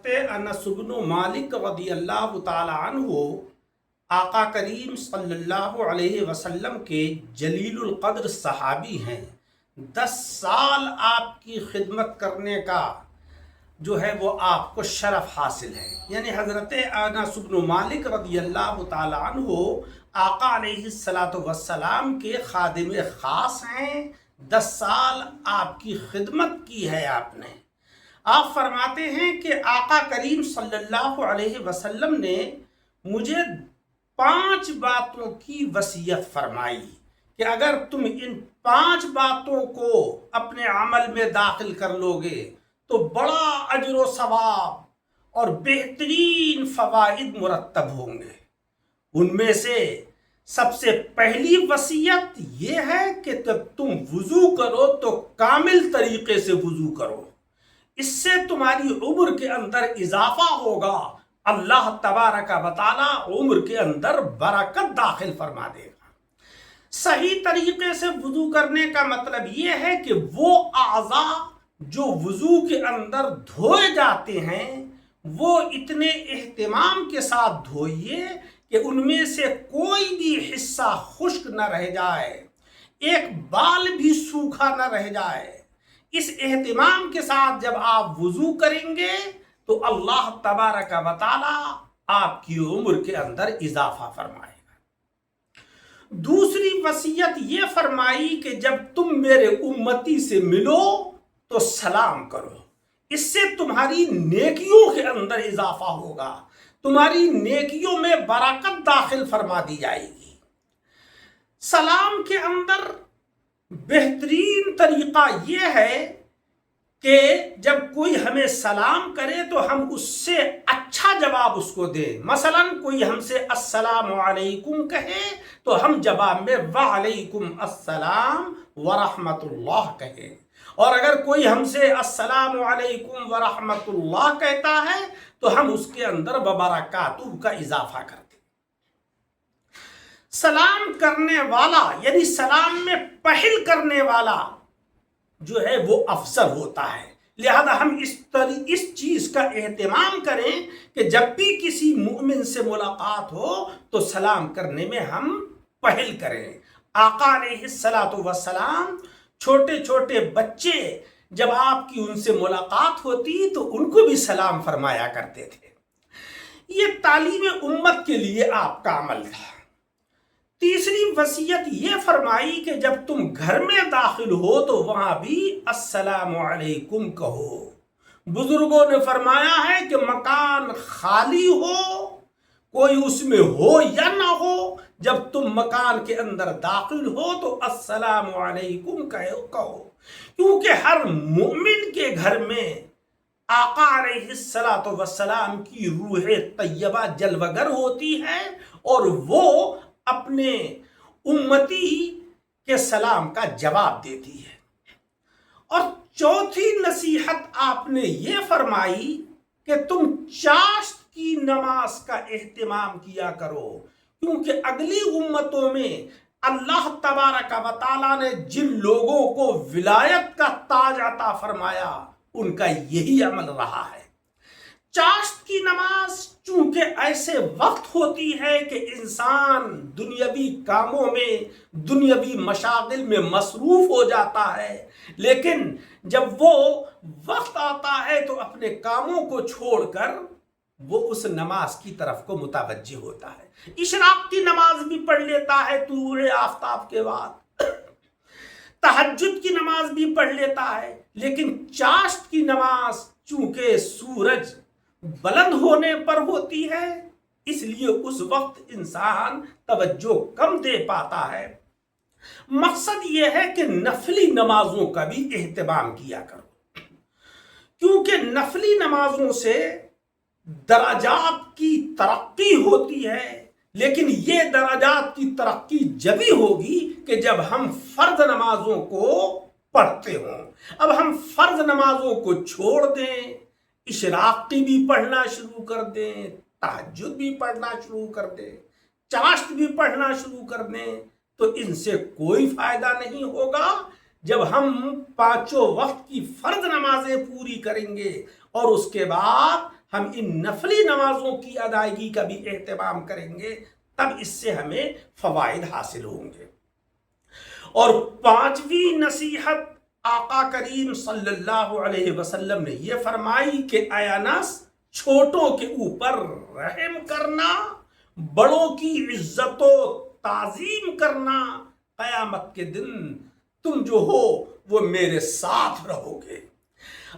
انس بن مالک رضی اللہ تعالی عنہ آقا کریم صلی اللہ علیہ وسلم کے جلیل القدر صحابی ہیں۔ 10 سال آپ کی خدمت کرنے کا جو ہے وہ آپ کو شرف حاصل ہے، یعنی حضرت انس بن مالک رضی اللہ تعالی عنہ آقا علیہ السلام کے خادم خاص ہیں۔ 10 سال آپ کی خدمت کی ہے آپ نے۔ آپ فرماتے ہیں کہ آقا کریم صلی اللہ علیہ وسلم نے مجھے 5 باتوں کی وصیت فرمائی کہ اگر تم ان 5 باتوں کو اپنے عمل میں داخل کر لو گے تو بڑا اجر و ثواب اور بہترین فوائد مرتب ہوں گے۔ ان میں سے سب سے پہلی وصیت یہ ہے کہ جب تم وضو کرو تو کامل طریقے سے وضو کرو، اس سے تمہاری عمر کے اندر اضافہ ہوگا، اللہ تبارک و تعالی عمر کے اندر برکت داخل فرما دے گا۔ صحیح طریقے سے وضو کرنے کا مطلب یہ ہے کہ وہ اعضاء جو وضو کے اندر دھوئے جاتے ہیں وہ اتنے اہتمام کے ساتھ دھوئیے کہ ان میں سے کوئی بھی حصہ خشک نہ رہ جائے، ایک بال بھی سوکھا نہ رہ جائے۔ اس اہتمام کے ساتھ جب آپ وضو کریں گے تو اللہ تبارک و تعالی آپ کی عمر کے اندر اضافہ فرمائے گا۔ دوسری وصیت یہ فرمائی کہ جب تم میرے امتی سے ملو تو سلام کرو، اس سے تمہاری نیکیوں کے اندر اضافہ ہوگا، تمہاری نیکیوں میں برکت داخل فرما دی جائے گی۔ سلام کے اندر بہترین طریقہ یہ ہے کہ جب کوئی ہمیں سلام کرے تو ہم اس سے اچھا جواب اس کو دیں۔ مثلا کوئی ہم سے السلام علیکم کہے تو ہم جواب میں وعلیکم السلام ورحمت اللہ کہیں، اور اگر کوئی ہم سے السلام علیکم ورحمت اللہ کہتا ہے تو ہم اس کے اندر وبرکاتہ کا اضافہ کرتے ہیں۔ سلام کرنے والا یعنی سلام میں پہل کرنے والا جو ہے وہ افضل ہوتا ہے، لہذا ہم اس چیز کا اہتمام کریں کہ جب بھی کسی مومن سے ملاقات ہو تو سلام کرنے میں ہم پہل کریں۔ آقا علیہ السلام چھوٹے چھوٹے بچے جب آپ کی ان سے ملاقات ہوتی تو ان کو بھی سلام فرمایا کرتے تھے۔ یہ تعلیم امت کے لیے آپ کا عمل تھا۔ تیسری وصیت یہ فرمائی کہ جب تم گھر میں داخل ہو تو وہاں بھی السلام علیکم کہو۔ بزرگوں نے فرمایا ہے کہ مکان خالی ہو، کوئی اس میں ہو یا نہ ہو، جب تم مکان کے اندر داخل ہو تو السلام علیکم کہو، کیونکہ ہر مومن کے گھر میں آقا علیہ السلام کی روح طیبہ جلوگر ہوتی ہے اور وہ اپنے امتی کے سلام کا جواب دیتی ہے۔ اور چوتھی نصیحت آپ نے یہ فرمائی کہ تم چاشت کی نماز کا اہتمام کیا کرو، کیونکہ اگلی امتوں میں اللہ تبارک و تعالیٰ نے جن لوگوں کو ولایت کا تاج عطا فرمایا ان کا یہی عمل رہا ہے۔ چاشت کی نماز چونکہ ایسے وقت ہوتی ہے کہ انسان دنیاوی کاموں میں دنیاوی مشاغل میں مصروف ہو جاتا ہے، لیکن جب وہ وقت آتا ہے تو اپنے کاموں کو چھوڑ کر وہ اس نماز کی طرف کو متوجہ ہوتا ہے۔ اشراق کی نماز بھی پڑھ لیتا ہے طلوع آفتاب کے بعد، تہجد کی نماز بھی پڑھ لیتا ہے، لیکن چاشت کی نماز چونکہ سورج بلند ہونے پر ہوتی ہے اس لیے اس وقت انسان توجہ کم دے پاتا ہے۔ مقصد یہ ہے کہ نفلی نمازوں کا بھی اہتمام کیا کرو، کیونکہ نفلی نمازوں سے درجات کی ترقی ہوتی ہے، لیکن یہ درجات کی ترقی جبھی ہوگی کہ جب ہم فرض نمازوں کو پڑھتے ہوں۔ اب ہم فرض نمازوں کو چھوڑ دیں، اشراقی بھی پڑھنا شروع کر دیں، تہجد بھی پڑھنا شروع کر دیں، چاشت بھی پڑھنا شروع کر دیں تو ان سے کوئی فائدہ نہیں ہوگا۔ جب ہم 5 وقت کی فرض نمازیں پوری کریں گے اور اس کے بعد ہم ان نفلی نمازوں کی ادائیگی کا بھی اہتمام کریں گے، تب اس سے ہمیں فوائد حاصل ہوں گے۔ اور پانچویں نصیحت آقا کریم صلی اللہ علیہ وسلم نے یہ فرمائی کہ اے انس، چھوٹوں کے اوپر رحم کرنا، بڑوں کی عزت و تعظیم کرنا، قیامت کے دن تم جو ہو وہ میرے ساتھ رہو گے۔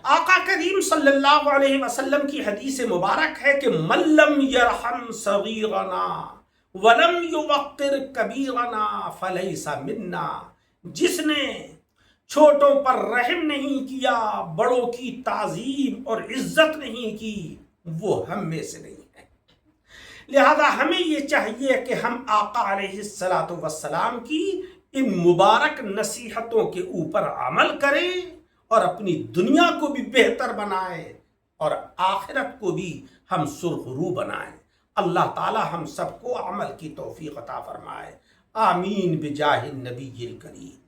آقا کریم صلی اللہ علیہ وسلم کی حدیث مبارک ہے کہ من لم یرحم صغیرنا ولم یوقر کبیرنا فلیس منا، جس نے چھوٹوں پر رحم نہیں کیا، بڑوں کی تعظیم اور عزت نہیں کی، وہ ہم میں سے نہیں ہے۔ لہذا ہمیں یہ چاہیے کہ ہم آقا علیہ السلام کی ان مبارک نصیحتوں کے اوپر عمل کریں اور اپنی دنیا کو بھی بہتر بنائیں اور آخرت کو بھی ہم سرخرو بنائیں۔ اللہ تعالی ہم سب کو عمل کی توفیق عطا فرمائے، آمین بجاہ النبی الکریم۔